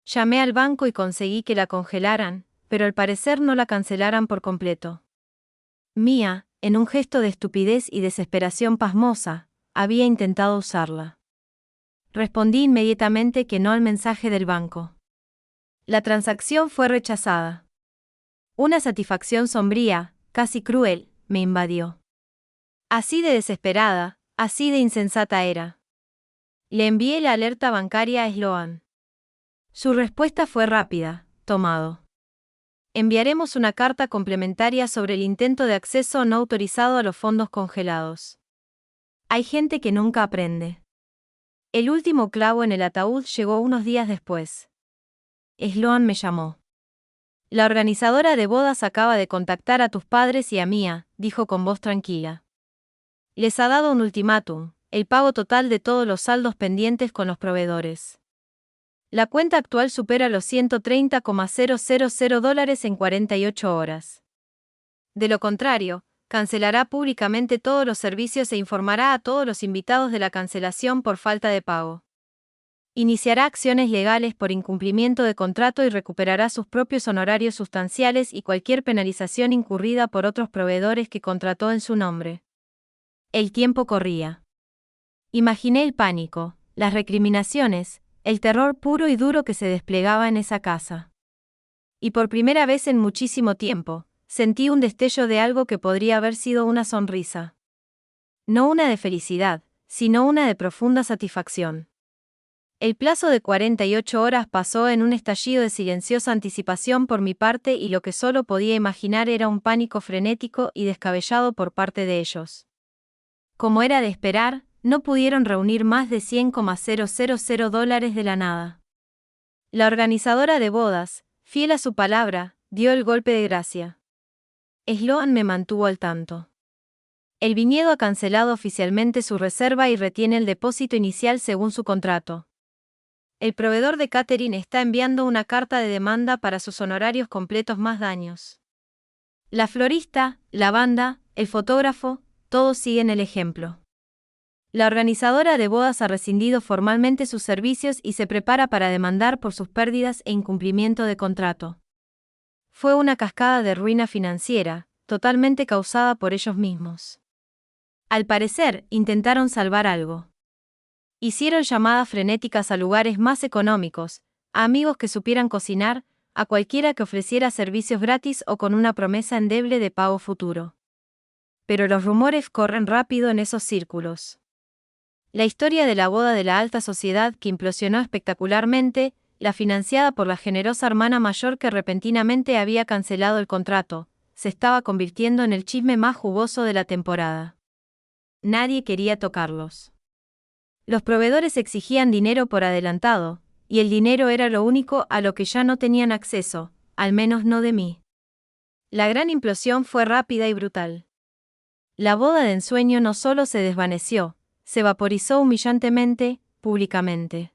Llamé al banco y conseguí que la congelaran, pero al parecer no la cancelaran por completo. Mia, en un gesto de estupidez y desesperación pasmosa, había intentado usarla. Respondí inmediatamente que no al mensaje del banco. La transacción fue rechazada. Una satisfacción sombría, casi cruel, me invadió. Así de desesperada, así de insensata era. Le envié la alerta bancaria a Sloan. Su respuesta fue rápida: tomado. Enviaremos una carta complementaria sobre el intento de acceso no autorizado a los fondos congelados. Hay gente que nunca aprende. El último clavo en el ataúd llegó unos días después. Sloan me llamó. La organizadora de bodas acaba de contactar a tus padres y a Mia, dijo con voz tranquila. Les ha dado un ultimátum: el pago total de todos los saldos pendientes con los proveedores. La cuenta actual supera los $130,000 en 48 horas. De lo contrario, cancelará públicamente todos los servicios e informará a todos los invitados de la cancelación por falta de pago. Iniciará acciones legales por incumplimiento de contrato y recuperará sus propios honorarios sustanciales y cualquier penalización incurrida por otros proveedores que contrató en su nombre. El tiempo corría. Imaginé el pánico, las recriminaciones, el terror puro y duro que se desplegaba en esa casa. Y por primera vez en muchísimo tiempo, sentí un destello de algo que podría haber sido una sonrisa. No una de felicidad, sino una de profunda satisfacción. El plazo de 48 horas pasó en un estallido de silenciosa anticipación por mi parte y lo que solo podía imaginar era un pánico frenético y descabellado por parte de ellos. Como era de esperar, no pudieron reunir más de $100,000 de la nada. La organizadora de bodas, fiel a su palabra, dio el golpe de gracia. Sloan me mantuvo al tanto. El viñedo ha cancelado oficialmente su reserva y retiene el depósito inicial según su contrato. El proveedor de catering está enviando una carta de demanda para sus honorarios completos más daños. La florista, la banda, el fotógrafo, todos siguen el ejemplo. La organizadora de bodas ha rescindido formalmente sus servicios y se prepara para demandar por sus pérdidas e incumplimiento de contrato. Fue una cascada de ruina financiera, totalmente causada por ellos mismos. Al parecer, intentaron salvar algo. Hicieron llamadas frenéticas a lugares más económicos, a amigos que supieran cocinar, a cualquiera que ofreciera servicios gratis o con una promesa endeble de pago futuro. Pero los rumores corren rápido en esos círculos. La historia de la boda de la alta sociedad que implosionó espectacularmente, la financiada por la generosa hermana mayor que repentinamente había cancelado el contrato, se estaba convirtiendo en el chisme más jugoso de la temporada. Nadie quería tocarlos. Los proveedores exigían dinero por adelantado, y el dinero era lo único a lo que ya no tenían acceso, al menos no de mí. La gran implosión fue rápida y brutal. La boda de ensueño no solo se desvaneció, se vaporizó humillantemente, públicamente.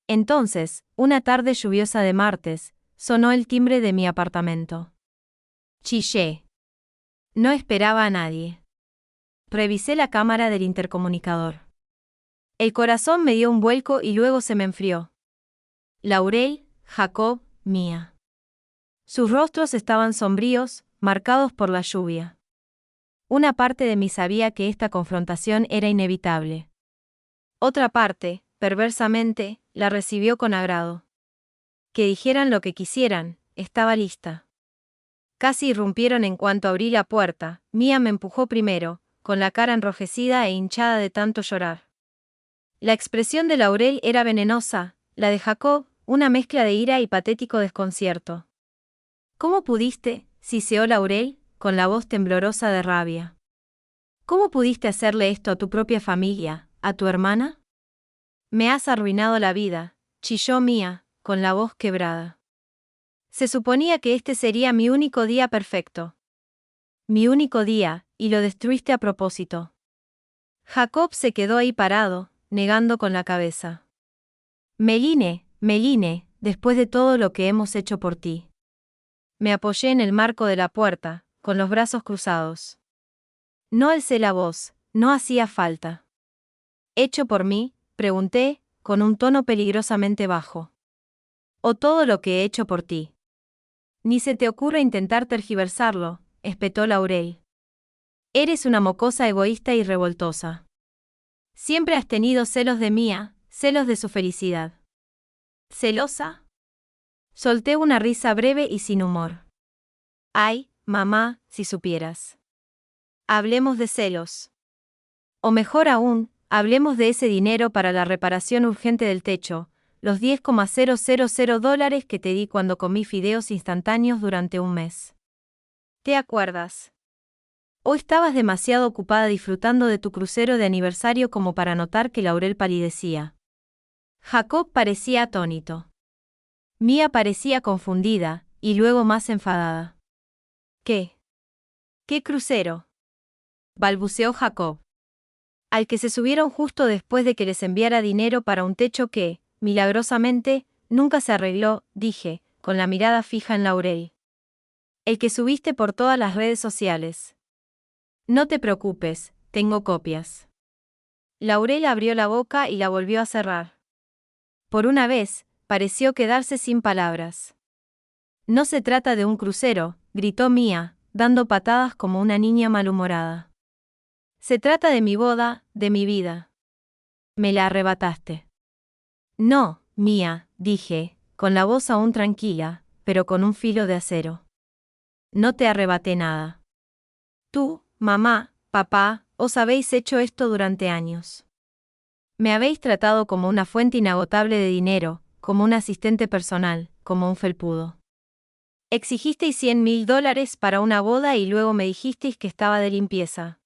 Entonces, una tarde lluviosa de martes, sonó el timbre de mi apartamento. Chillé. No esperaba a nadie. Revisé la cámara del intercomunicador. El corazón me dio un vuelco y luego se me enfrió. Laurel, Jacob, Mía. Sus rostros estaban sombríos, marcados por la lluvia. Una parte de mí sabía que esta confrontación era inevitable. Otra parte, perversamente, la recibió con agrado. Que dijeran lo que quisieran, estaba lista. Casi irrumpieron en cuanto abrí la puerta. Mía me empujó primero, con la cara enrojecida e hinchada de tanto llorar. La expresión de Laurel era venenosa, la de Jacob, una mezcla de ira y patético desconcierto. ¿Cómo pudiste?, siseó Laurel, con la voz temblorosa de rabia. ¿Cómo pudiste hacerle esto a tu propia familia, a tu hermana? Me has arruinado la vida, chilló Mía, con la voz quebrada. Se suponía que este sería mi único día perfecto. Mi único día, y lo destruiste a propósito. Jacob se quedó ahí parado, negando con la cabeza. Meline, después de todo lo que hemos hecho por ti. Me apoyé en el marco de la puerta, con los brazos cruzados. No alcé la voz, no hacía falta. ¿Hecho por mí?, pregunté, con un tono peligrosamente bajo. ¿O todo lo que he hecho por ti? Ni se te ocurra intentar tergiversarlo, espetó Laurel. Eres una mocosa egoísta y revoltosa. Siempre has tenido celos de Mía, celos de su felicidad. ¿Celosa? Solté una risa breve y sin humor. Ay, mamá, si supieras. Hablemos de celos. O mejor aún, hablemos de ese dinero para la reparación urgente del techo, los $10,000 que te di cuando comí fideos instantáneos durante un mes. ¿Te acuerdas? ¿O estabas demasiado ocupada disfrutando de tu crucero de aniversario como para notar que Laurel palidecía? Jacob parecía atónito. Mía parecía confundida, y luego más enfadada. ¿Qué? ¿Qué crucero?, balbuceó Jacob. Al que se subieron justo después de que les enviara dinero para un techo que, milagrosamente, nunca se arregló, dije, con la mirada fija en Laurel. El que subiste por todas las redes sociales. No te preocupes, tengo copias. Laurel abrió la boca y la volvió a cerrar. Por una vez, pareció quedarse sin palabras. No se trata de un crucero, gritó Mía, dando patadas como una niña malhumorada. Se trata de mi boda, de mi vida. Me la arrebataste. No, Mía, dije, con la voz aún tranquila, pero con un filo de acero. No te arrebaté nada. Tú, mamá, papá, os habéis hecho esto durante años. Me habéis tratado como una fuente inagotable de dinero, como un asistente personal, como un felpudo. Exigisteis $100,000 para una boda y luego me dijisteis que estaba de limpieza.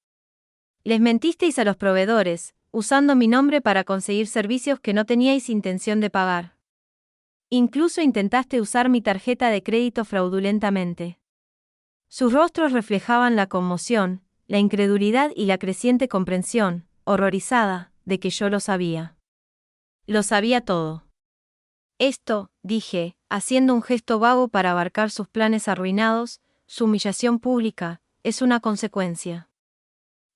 Les mentisteis a los proveedores, usando mi nombre para conseguir servicios que no teníais intención de pagar. Incluso intentaste usar mi tarjeta de crédito fraudulentamente. Sus rostros reflejaban la conmoción, la incredulidad y la creciente comprensión, horrorizada, de que yo lo sabía. Lo sabía todo. Esto, dije, haciendo un gesto vago para abarcar sus planes arruinados, su humillación pública, es una consecuencia.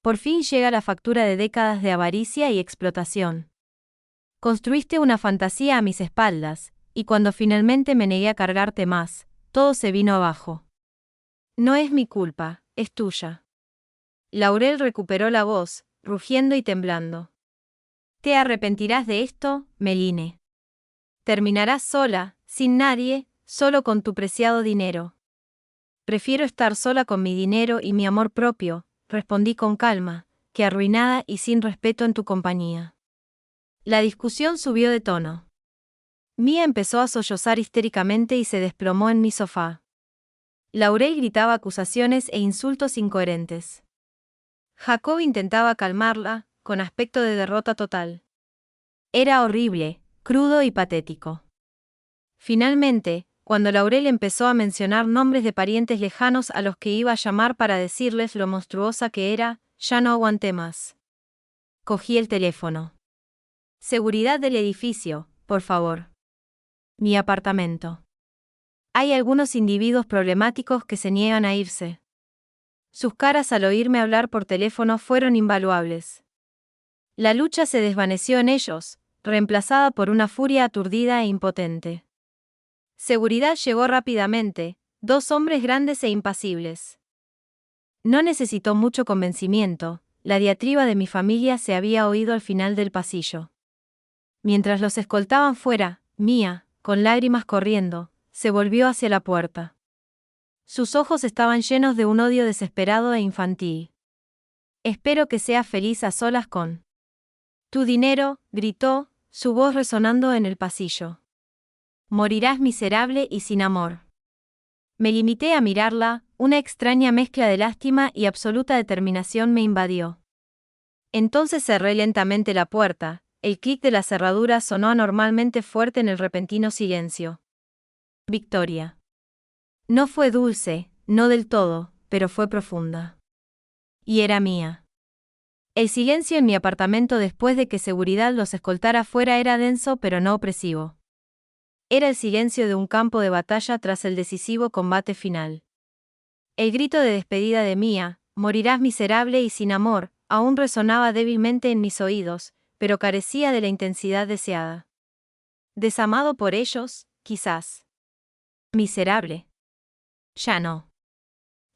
Por fin llega la factura de décadas de avaricia y explotación. Construiste una fantasía a mis espaldas, y cuando finalmente me negué a cargarte más, todo se vino abajo. No es mi culpa, es tuya. Laurel recuperó la voz, rugiendo y temblando. Te arrepentirás de esto, Meline. Terminarás sola, sin nadie, solo con tu preciado dinero. Prefiero estar sola con mi dinero y mi amor propio, respondí con calma, que arruinada y sin respeto en tu compañía. La discusión subió de tono. Mía empezó a sollozar histéricamente y se desplomó en mi sofá. Laurel gritaba acusaciones e insultos incoherentes. Jacob intentaba calmarla, con aspecto de derrota total. Era horrible, crudo y patético. Finalmente, cuando Laurel empezó a mencionar nombres de parientes lejanos a los que iba a llamar para decirles lo monstruosa que era, ya no aguanté más. Cogí el teléfono. Seguridad del edificio, por favor. Mi apartamento. Hay algunos individuos problemáticos que se niegan a irse. Sus caras al oírme hablar por teléfono fueron invaluables. La lucha se desvaneció en ellos, reemplazada por una furia aturdida e impotente. Seguridad llegó rápidamente, 2 hombres grandes e impasibles. No necesitó mucho convencimiento, la diatriba de mi familia se había oído al final del pasillo. Mientras los escoltaban fuera, Mía, con lágrimas corriendo, se volvió hacia la puerta. Sus ojos estaban llenos de un odio desesperado e infantil. Espero que seas feliz a solas con tu dinero, gritó, su voz resonando en el pasillo. Morirás miserable y sin amor. Me limité a mirarla, una extraña mezcla de lástima y absoluta determinación me invadió. Entonces cerré lentamente la puerta, el clic de la cerradura sonó anormalmente fuerte en el repentino silencio. Victoria. No fue dulce, no del todo, pero fue profunda. Y era mía. El silencio en mi apartamento después de que seguridad los escoltara fuera era denso pero no opresivo. Era el silencio de un campo de batalla tras el decisivo combate final. El grito de despedida de Mía, morirás miserable y sin amor, aún resonaba débilmente en mis oídos, pero carecía de la intensidad deseada. Desamado por ellos, quizás. Miserable. Ya no.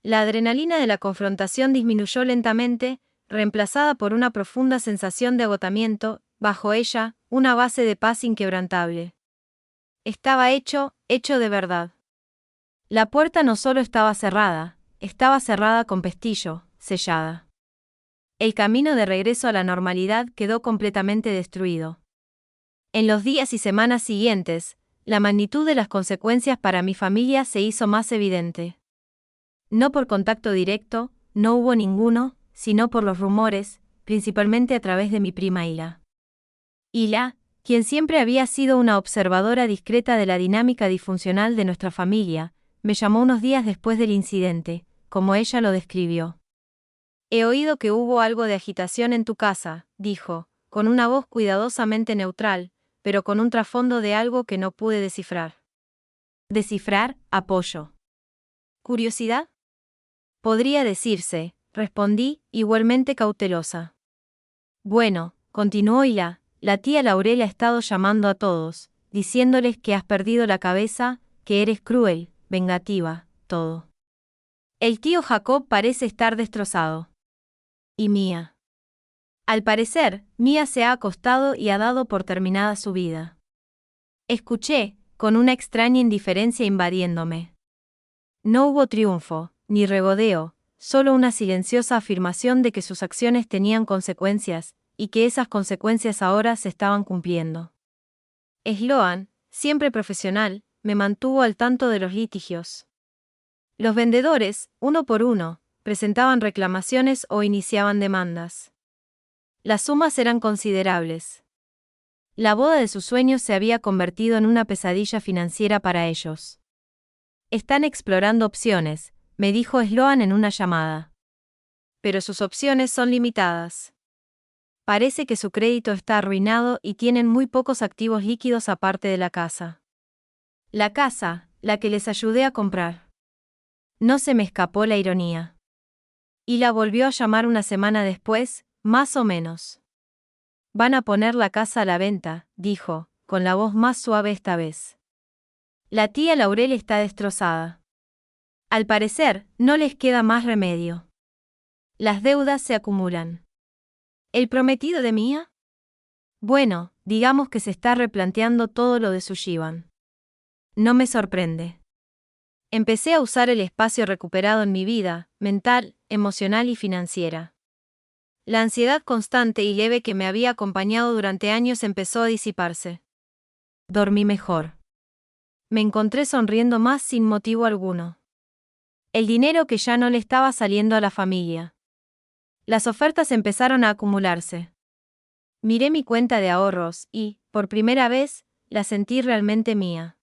La adrenalina de la confrontación disminuyó lentamente, reemplazada por una profunda sensación de agotamiento, bajo ella, una base de paz inquebrantable. Estaba hecho de verdad. La puerta no solo estaba cerrada con pestillo, sellada. El camino de regreso a la normalidad quedó completamente destruido. En los días y semanas siguientes, la magnitud de las consecuencias para mi familia se hizo más evidente. No por contacto directo, no hubo ninguno, sino por los rumores, principalmente a través de mi prima Hila. Hila, quien siempre había sido una observadora discreta de la dinámica disfuncional de nuestra familia, me llamó unos días después del incidente, como ella lo describió. He oído que hubo algo de agitación en tu casa, dijo, con una voz cuidadosamente neutral, pero con un trasfondo de algo que no pude descifrar. ¿Descifrar? Apoyo. ¿Curiosidad? Podría decirse, respondí, igualmente cautelosa. Bueno, continuó Hila, la tía Laurel ha estado llamando a todos, diciéndoles que has perdido la cabeza, que eres cruel, vengativa, todo. El tío Jacob parece estar destrozado. Y Mía. Al parecer, Mía se ha acostado y ha dado por terminada su vida. Escuché, con una extraña indiferencia invadiéndome. No hubo triunfo, ni regodeo, solo una silenciosa afirmación de que sus acciones tenían consecuencias, y que esas consecuencias ahora se estaban cumpliendo. Sloan, siempre profesional, me mantuvo al tanto de los litigios. Los vendedores, uno por uno, presentaban reclamaciones o iniciaban demandas. Las sumas eran considerables. La boda de sus sueños se había convertido en una pesadilla financiera para ellos. Están explorando opciones, me dijo Sloan en una llamada. Pero sus opciones son limitadas. Parece que su crédito está arruinado y tienen muy pocos activos líquidos aparte de la casa. La casa, la que les ayudé a comprar. No se me escapó la ironía. Y la volvió a llamar una semana después, más o menos. Van a poner la casa a la venta, dijo, con la voz más suave esta vez. La tía Laurel está destrozada. Al parecer, no les queda más remedio. Las deudas se acumulan. ¿El prometido de Mia? Bueno, digamos que se está replanteando todo lo de Sullivan. No me sorprende. Empecé a usar el espacio recuperado en mi vida, mental, emocional y financiera. La ansiedad constante y leve que me había acompañado durante años empezó a disiparse. Dormí mejor. Me encontré sonriendo más sin motivo alguno. El dinero que ya no le estaba saliendo a la familia. Las ofertas empezaron a acumularse. Miré mi cuenta de ahorros y, por primera vez, la sentí realmente mía.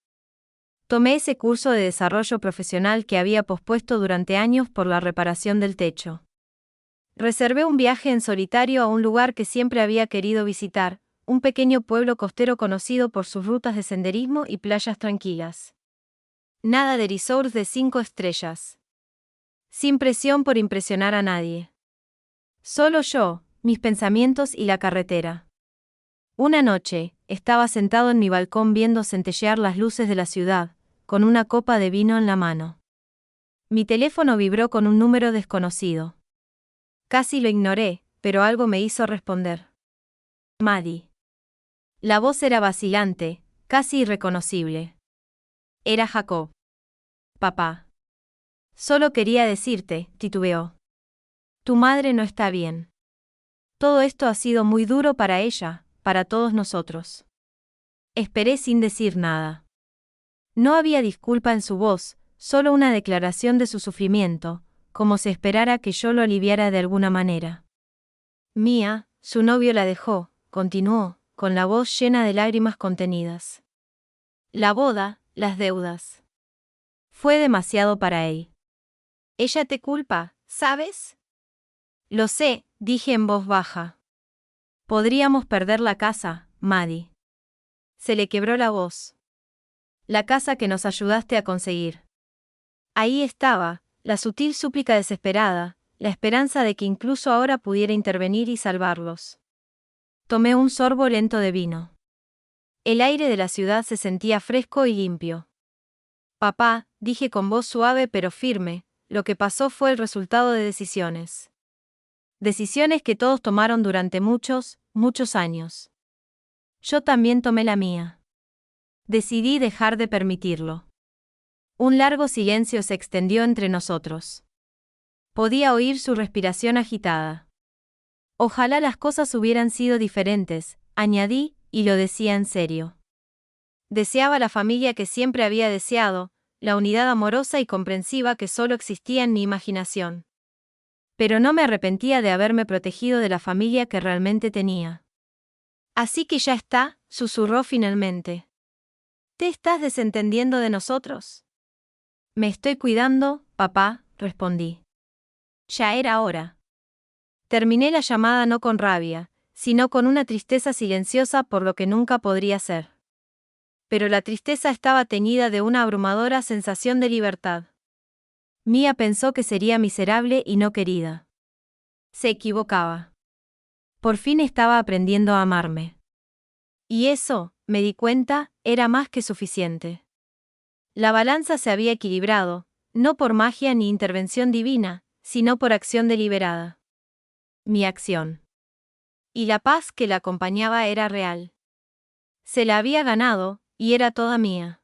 Tomé ese curso de desarrollo profesional que había pospuesto durante años por la reparación del techo. Reservé un viaje en solitario a un lugar que siempre había querido visitar, un pequeño pueblo costero conocido por sus rutas de senderismo y playas tranquilas. Nada de resorts de 5 estrellas. Sin presión por impresionar a nadie. Solo yo, mis pensamientos y la carretera. Una noche, estaba sentado en mi balcón viendo centellear las luces de la ciudad, con una copa de vino en la mano. Mi teléfono vibró con un número desconocido. Casi lo ignoré, pero algo me hizo responder. Maddie. La voz era vacilante, casi irreconocible. Era Jacob. Papá. Solo quería decirte, titubeó. Tu madre no está bien. Todo esto ha sido muy duro para ella, para todos nosotros. Esperé sin decir nada. No había disculpa en su voz, solo una declaración de su sufrimiento, como si esperara que yo lo aliviara de alguna manera. Mia, su novio la dejó, continuó, con la voz llena de lágrimas contenidas. La boda, las deudas. Fue demasiado para él. Ella te culpa, ¿sabes? Lo sé, dije en voz baja. Podríamos perder la casa, Maddie. Se le quebró la voz. La casa que nos ayudaste a conseguir. Ahí estaba, la sutil súplica desesperada, la esperanza de que incluso ahora pudiera intervenir y salvarlos. Tomé un sorbo lento de vino. El aire de la ciudad se sentía fresco y limpio. Papá, dije con voz suave pero firme, lo que pasó fue el resultado de decisiones. Decisiones que todos tomaron durante muchos, muchos años. Yo también tomé la mía. Decidí dejar de permitirlo. Un largo silencio se extendió entre nosotros. Podía oír su respiración agitada. Ojalá las cosas hubieran sido diferentes, añadí, y lo decía en serio. Deseaba la familia que siempre había deseado, la unidad amorosa y comprensiva que solo existía en mi imaginación. Pero no me arrepentía de haberme protegido de la familia que realmente tenía. Así que ya está, susurró finalmente. ¿Te estás desentendiendo de nosotros? Me estoy cuidando, papá, respondí. Ya era hora. Terminé la llamada no con rabia, sino con una tristeza silenciosa por lo que nunca podría ser. Pero la tristeza estaba teñida de una abrumadora sensación de libertad. Mia pensó que sería miserable y no querida. Se equivocaba. Por fin estaba aprendiendo a amarme. Y eso, me di cuenta, era más que suficiente. La balanza se había equilibrado, no por magia ni intervención divina, sino por acción deliberada. Mi acción. Y la paz que la acompañaba era real. Se la había ganado, y era toda mía.